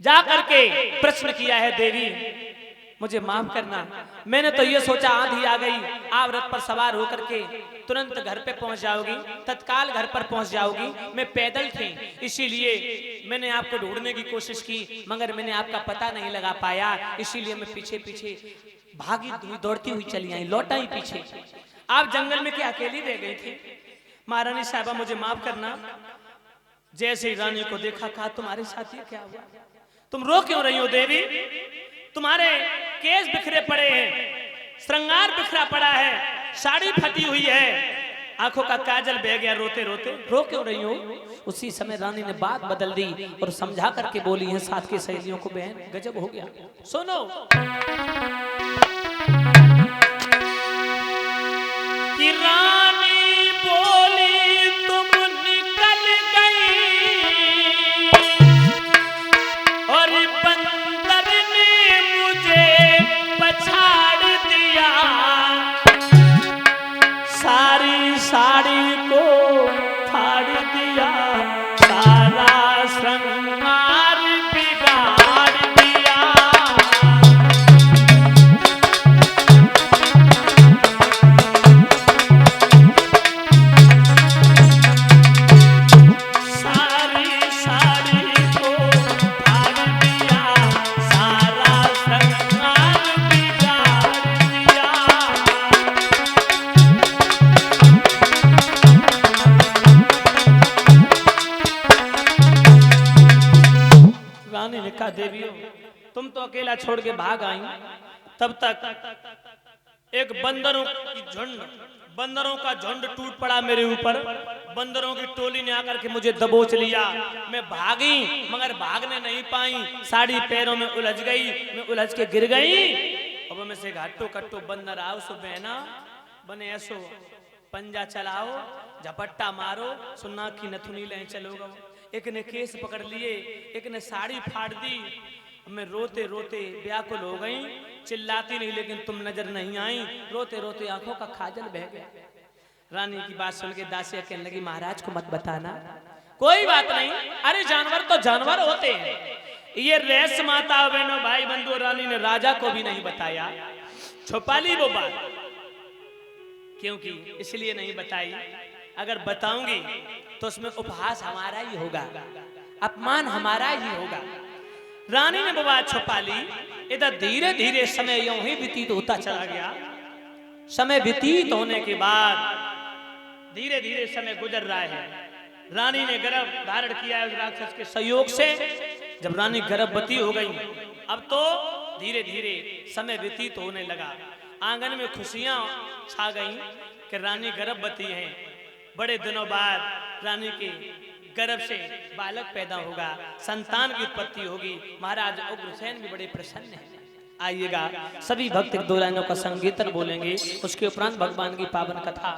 जा करके प्रश्न किया है, देवी मुझे माफ करना, मैंने तो ये सोचा आंधी आ गई, आप रथ पर सवार होकर के तुरंत घर पे पहुंच जाओगी, तत्काल घर पर पहुंच जाओगी, मैं पैदल थी इसीलिए मैंने आपको ढूंढने की कोशिश की, मगर मैंने आपका पता नहीं लगा पाया, इसीलिए मैं पीछे पीछे भागी हुई दौड़ती हुई चली आई, लौट आई पीछे। आप जंगल में क्या अकेली रह गई थी? महारानी साहबा मुझे माफ करना। जैसे ही रानी को देखा, कहा तुम्हारे साथ ये क्या हुआ, तुम रो क्यों रही हो देवी? तुम्हारे केस बिखरे पड़े हैं, श्रृंगार बिखरा पड़ा है, साड़ी फटी हुई है, आंखों का काजल बह गया रोते रोते, रो क्यों रही हो? उसी समय रानी ने बात बदल दी और समझा करके बोली है साथ की सहेलियों को, बहन गजब हो गया, सुनो कि रानी बोली तुम निकल गई और बंदर ने मुझे पछाड़ दिया, सारी साड़ी को फाड़ दिया, सारा श्रृंगार बिगाड़ दिया। रानी ने कहा देवियों तुम तो अकेला छोड़ के भाग आई, तब तक एक बंदरों का झुंड टूट पड़ा मेरे ऊपर, बंदरों की टोली ने आकर के मुझे दबोच लिया, मैं भागी मगर भागने नहीं पाई, साड़ी पैरों में उलझ गई, मैं उलझ के गिर गई। अब में से घाटो कट्टो बंदर आओ सो बहना बने ऐसो पंजा चलाओ, झपट्टा मारो, सुन्ना की नथुनी ले चलोगा, एक ने केस पकड़ लिए, एक ने साड़ी फाड़ दी, मैं रोते रोते व्याकुल हो गई, चिल्लाती नहीं लेकिन तुम नजर नहीं आई, रोते रोते आंखों का काजल बह गया। रानी की बात सुन के दासिया कहने लगी महाराज को मत बताना, कोई बात नहीं, अरे जानवर तो जानवर होते हैं, ये रहस्य माता बहनों भाई बंधु रानी ने राजा को भी नहीं बताया, छुपा ली वो बात, क्योंकि इसलिए नहीं बताई, अगर बताऊंगी तो उसमें उपहास हमारा ही होगा, अपमान हमारा ही होगा। रानी ने वो बात छुपा ली। इधर धीरे धीरे समय यूं ही व्यतीत होता चला गया। समय व्यतीत होने के बाद धीरे धीरे समय गुजर रहा है। रानी ने गर्भ धारण किया है राक्षस के सहयोग से। जब रानी गर्भवती हो गई, अब तो धीरे धीरे समय व्यतीत होने लगा। आंगन में खुशियां छा गई कि रानी गर्भवती है। बड़े दिनों बाद रानी के गर्भ से बालक पैदा होगा, संतान की उत्पत्ति होगी। महाराज उग्रसेन भी बड़े प्रसन्न हैं। आइएगा सभी भक्त दो लाइनों का संकीर्तन बोलेंगे, उसके उपरांत भगवान की पावन कथा।